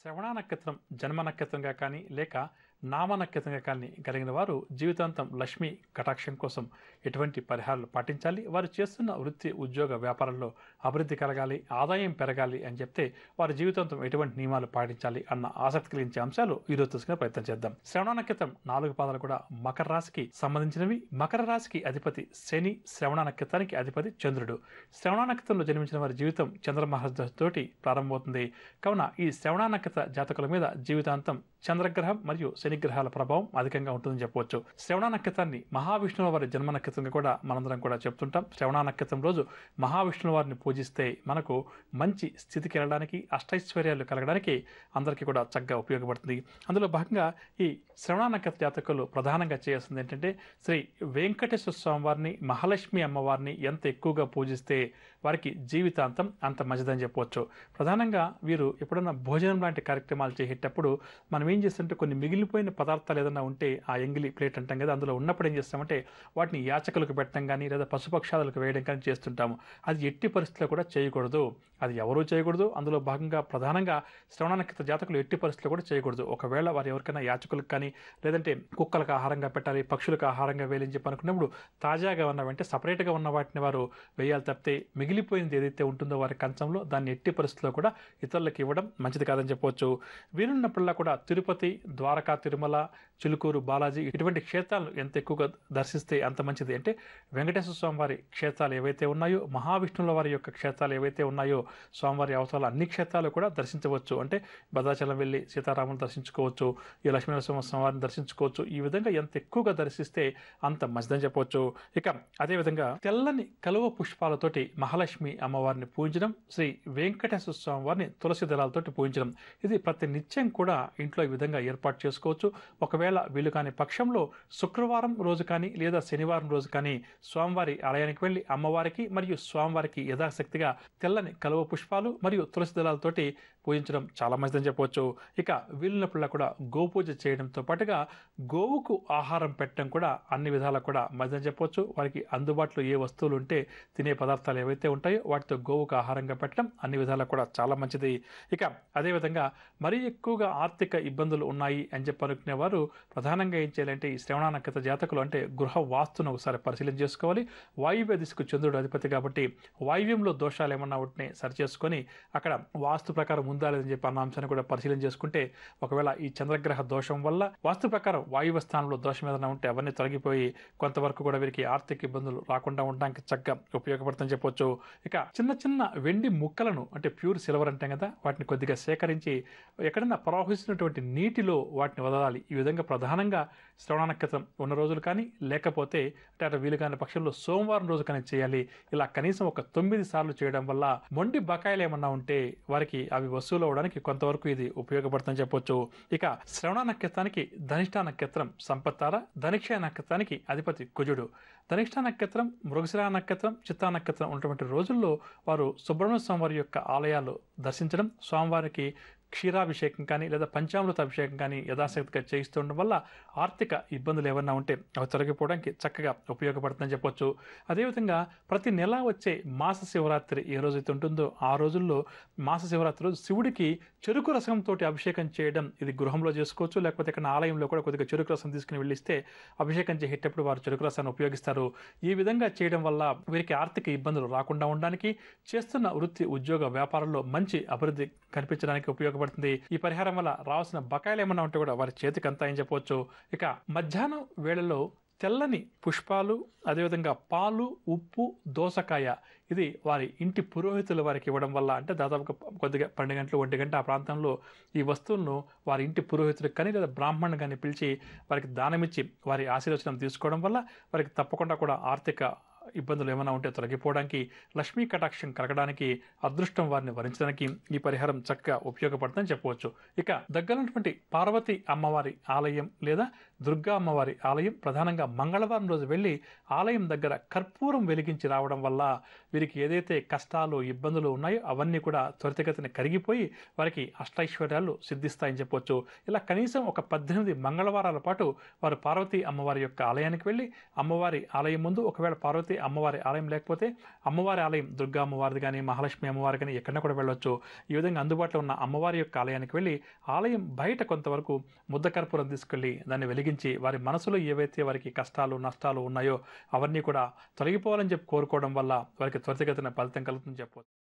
శ్రవణ నక్షత్రం జన్మ నక్షత్రంగా కానీ లేక నామ నక్షత్రంగా కానీ కలిగిన వారు జీవితాంతం లక్ష్మి కటాక్షం కోసం ఎటువంటి పరిహారాలు పాటించాలి, వారు చేస్తున్న వృత్తి ఉద్యోగ వ్యాపారంలో అభివృద్ధి కలగాలి, ఆదాయం పెరగాలి అని చెప్తే వారి జీవితాంతం ఎటువంటి నియమాలు పాటించాలి అన్న ఆసక్తి కలిగించే అంశాలు ఈరోజు తెలుసుకునే ప్రయత్నం చేద్దాం. శ్రవణ నక్షత్రం 4 పాదాలు కూడా మకర రాశికి సంబంధించినవి. మకర రాశికి అధిపతి శని, శ్రవణ నక్షత్రానికి అధిపతి చంద్రుడు. శ్రవణ నక్షత్రంలో జన్మించిన వారి జీవితం చంద్రమహర్దశతోటి ప్రారంభమవుతుంది. కావున ఈ శ్రవణ నక్షత్ర జాతకుల మీద జీవితాంతం చంద్రగ్రహం మరియు శనిగ్రహాల ప్రభావం అధికంగా ఉంటుందని చెప్పవచ్చు. శ్రవణ నక్షత్రాన్ని మహావిష్ణువు వారి జన్మ నక్షత్రంగా కూడా మనందరం కూడా చెప్తుంటాం. శ్రవణ నక్షత్రం రోజు మహావిష్ణువు వారిని పూజిస్తే మనకు మంచి స్థితికి వెళ్ళడానికి, అష్టైశ్వర్యాలు కలగడానికి అందరికీ కూడా చక్కగా ఉపయోగపడుతుంది. అందులో భాగంగా ఈ శ్రవణ నక్షత్ర జాతకులు ప్రధానంగా చేయాల్సింది ఏంటంటే శ్రీ వెంకటేశ్వర స్వామి వారిని, మహాలక్ష్మి అమ్మవారిని ఎంత ఎక్కువగా పూజిస్తే వారికి జీవితాంతం అంత మంచిదని చెప్పవచ్చు. ప్రధానంగా వీరు ఎప్పుడన్నా భోజనం లాంటి కార్యక్రమాలు చేసేటప్పుడు మనం ఏం చేస్తుంటే కొన్ని మిగిలిపోయిన పదార్థాలు ఏదైనా ఉంటే ఆ ఎంగిలి ప్లేట్ అంటాం కదా, అందులో ఉన్నప్పుడు ఏం చేస్తామంటే వాటిని యాచకులకు పెట్టడం కానీ లేదా పశుపక్షాదులకు వేయడం కానీ చేస్తుంటాము. అది ఎట్టి పరిస్థితుల్లో కూడా చేయకూడదు. అది ఎవరూ చేయకూడదు. అందులో భాగంగా ప్రధానంగా శ్రవణ నక్షత్ర జాతకులు ఎట్టి పరిస్థితుల్లో కూడా చేయకూడదు. ఒకవేళ వారు ఎవరికైనా యాచకులకు కానీ లేదంటే కుక్కలకు ఆహారంగా పెట్టాలి, పక్షులకు ఆహారంగా వేయాలని చెప్పి అనుకున్నప్పుడు తాజాగా ఉన్నవంటే సపరేట్గా ఉన్న వాటిని వారు వేయాలి తప్పితే మిగిలిపోయింది ఏదైతే ఉంటుందో వారి కంచంలో దాన్ని ఎట్టి పరిస్థితుల్లో కూడా ఇతరులకు ఇవ్వడం మంచిది కాదని చెప్పవచ్చు. వీరున్నప్పుడల్లా కూడా తిరుపతి, ద్వారకా, తిరుమల, చిలుకూరు, బాలాజీ ఇటువంటి క్షేత్రాలను ఎంత ఎక్కువగా దర్శిస్తే అంత మంచిది. అంటే వెంకటేశ్వర స్వామి వారి క్షేత్రాలు ఏవైతే ఉన్నాయో, మహావిష్ణువుల వారి యొక్క క్షేత్రాలు ఏవైతే ఉన్నాయో, స్వామివారి అవసరాలు అన్ని క్షేత్రాలు కూడా దర్శించవచ్చు. అంటే భద్రాచలం వెళ్ళి సీతారాములు దర్శించుకోవచ్చు, ఈ లక్ష్మీనరసింహ స్వామి వారిని దర్శించుకోవచ్చు. ఈ విధంగా ఎంత ఎక్కువగా దర్శిస్తే అంత మంచిదని చెప్పవచ్చు. ఇక అదేవిధంగా తెల్లని కలువ పుష్పాలతోటి మహాలక్ష్మి అమ్మవారిని పూజించడం, శ్రీ వెంకటేశ్వర స్వామి వారిని తులసి దళాలతోటి పూజించడం, ఇది ప్రతి నిత్యం కూడా ఇంట్లో ఈ విధంగా ఏర్పాటు చేసుకోవచ్చు. ఒకవేళ వీలు కాని పక్షంలో శుక్రవారం రోజు కానీ లేదా శనివారం రోజు కానీ స్వామివారి ఆలయానికి వెళ్ళి అమ్మవారికి మరియు స్వామివారికి యథాశక్తిగా తెల్లని కలువ పుష్పాలు మరియు తులసి దళాలతోటి పూజించడం చాలా మంచిదని చెప్పవచ్చు. ఇక వీలున్నప్పుడల్లా కూడా గోపూజ చేయడంతో పాటుగా గోవుకు ఆహారం పెట్టడం కూడా అన్ని విధాలా కూడా మంచిదని చెప్పవచ్చు. వారికి అందుబాటులో ఏ వస్తువులు ఉంటే తినే పదార్థాలు ఏవైతే ఉంటాయో వాటితో గోవుకు ఆహారంగా పెట్టడం అన్ని విధాలా కూడా చాలా మంచిది. ఇక అదేవిధంగా మరీ ఎక్కువగా ఆర్థిక ఇబ్బందులు ఉన్నాయి అని చెప్పి అనుకునే వారు ప్రధానంగా ఏం చేయాలంటే ఈ శ్రవణ నక్షత్ర జాతకులు అంటే గృహ వాస్తును ఒకసారి పరిశీలన చేసుకోవాలి. వాయువ్య దిశకు చంద్రుడు అధిపతి కాబట్టి వాయువ్యంలో దోషాలు ఏమన్నా ఉంటే సరి చేసుకొని అక్కడ వాస్తు ప్రకారం ఉందా లేదని చెప్పి అన్న అంశాన్ని కూడా పరిశీలన చేసుకుంటే ఒకవేళ ఈ చంద్రగ్రహ దోషం వల్ల వాస్తు ప్రకారం వాయువ్య స్థానంలో దోషం ఏదైనా ఉంటే అవన్నీ తొలగిపోయి కొంతవరకు కూడా వీరికి ఆర్థిక ఇబ్బందులు రాకుండా ఉండడానికి చక్కగా ఉపయోగపడుతుందని చెప్పొచ్చు. ఇక చిన్న చిన్న వెండి ముక్కలను అంటే ప్యూర్ సిల్వర్ అంటాం కదా, వాటిని కొద్దిగా సేకరించి ఎక్కడైనా ప్రవహిస్తున్నటువంటి నీటిలో వాటిని వదలాలి. ఈ విధంగా ప్రధానంగా శ్రవణ నక్షత్రం ఉన్న రోజులు కానీ లేకపోతే అంటే అటు వీలు కాని పక్షంలో సోమవారం రోజు కానీ చేయాలి. ఇలా కనీసం ఒక 9 సార్లు చేయడం వల్ల మొండి బకాయిలు ఏమన్నా ఉంటే వారికి అవి వసూలు అవడానికి కొంతవరకు ఇది ఉపయోగపడుతుందని చెప్పొచ్చు. ఇక శ్రవణ నక్షత్రానికి ధనిష్ట నక్షత్రం సంపత్తార, ధనిక్ష నక్షత్రానికి అధిపతి కుజుడు. ధనిష్ట నక్షత్రం, మృగశిర నక్షత్రం, చిత్తా నక్షత్రం ఉన్నటువంటి రోజుల్లో వారు సుబ్రహ్మణ్య స్వామి వారి యొక్క ఆలయాలు దర్శించడం, స్వామివారికి క్షీరాభిషేకం కానీ లేదా పంచామృత అభిషేకం కానీ యథాశక్తిగా చేయిస్తుండడం వల్ల ఆర్థిక ఇబ్బందులు ఏమన్నా ఉంటే అవి తొలగిపోవడానికి చక్కగా ఉపయోగపడుతుందని చెప్పొచ్చు. అదేవిధంగా ప్రతి నెల వచ్చే మాస శివరాత్రి ఏ రోజైతే ఉంటుందో ఆ రోజుల్లో మాస శివరాత్రి రోజు శివుడికి చెరుకు రసంతో అభిషేకం చేయడం ఇది గృహంలో చేసుకోవచ్చు. లేకపోతే ఇక్కడ ఆలయంలో కూడా కొద్దిగా చెరుకు రసం తీసుకుని వెళ్ళిస్తే అభిషేకం చేసేటప్పుడు వారు చెరుకు రసాన్ని ఉపయోగిస్తారు. ఈ విధంగా చేయడం వల్ల వీరికి ఆర్థిక ఇబ్బందులు రాకుండా ఉండడానికి, చేస్తున్న వృత్తి ఉద్యోగ వ్యాపారంలో మంచి అభివృద్ధి కనిపించడానికి ఉపయోగపడుతుంది. ఈ పరిహారం వల్ల రావాల్సిన బకాయిలు ఏమన్నా ఉంటే కూడా వారి చేతికి అంతా అని చెప్పవచ్చు. ఇక మధ్యాహ్నం వేళలో తెల్లని పుష్పాలు, అదేవిధంగా పాలు, ఉప్పు, దోసకాయ ఇది వారి ఇంటి పురోహితులు వారికి ఇవ్వడం వల్ల అంటే దాదాపుగా కొద్దిగా 12 గంటలు 1 గంట ఆ ప్రాంతంలో ఈ వస్తువులను వారి ఇంటి పురోహితులకు కానీ లేదా బ్రాహ్మణుని కానీ పిలిచి వారికి దానమిచ్చి వారి ఆశీర్వచనం తీసుకోవడం వల్ల వారికి తప్పకుండా కూడా ఆర్థిక ఇబ్బందులు ఏమైనా ఉంటే తొలగిపోవడానికి, లక్ష్మీ కటాక్షం కలగడానికి, అదృష్టం వారిని వరించడానికి ఈ పరిహారం చక్కగా ఉపయోగపడుతుందని చెప్పవచ్చు. ఇక దగ్గరటువంటి పార్వతి అమ్మవారి ఆలయం లేదా దుర్గా అమ్మవారి ఆలయం ప్రధానంగా మంగళవారం రోజు వెళ్ళి ఆలయం దగ్గర కర్పూరం వెలిగించి రావడం వల్ల వీరికి ఏదైతే కష్టాలు ఇబ్బందులు ఉన్నాయో అవన్నీ కూడా త్వరితగతిన కరిగిపోయి వారికి అష్టైశ్వర్యాలు సిద్ధిస్తాయని చెప్పవచ్చు. ఇలా కనీసం ఒక 18 మంగళవారాల పాటు వారు పార్వతీ అమ్మవారి యొక్క ఆలయానికి వెళ్ళి అమ్మవారి ఆలయం ముందు ఒకవేళ పార్వతీ అమ్మవారి ఆలయం లేకపోతే అమ్మవారి ఆలయం దుర్గా అమ్మవారిది కానీ మహాలక్ష్మి అమ్మవారి కానీ ఎక్కడైనా కూడా వెళ్ళొచ్చు. ఈ విధంగా అందుబాటులో ఉన్న అమ్మవారి యొక్క ఆలయానికి వెళ్ళి ఆలయం బయట కొంతవరకు ముద్ద కర్పూరం తీసుకెళ్ళి దాన్ని వెలిగించి వారి మనసులో ఏవైతే వారికి కష్టాలు నష్టాలు ఉన్నాయో అవన్నీ కూడా తొలగిపోవాలని చెప్పి కోరుకోవడం వల్ల వారికి త్వరితగతిన ఫలితం కలుగుతుందని చెప్పవచ్చు.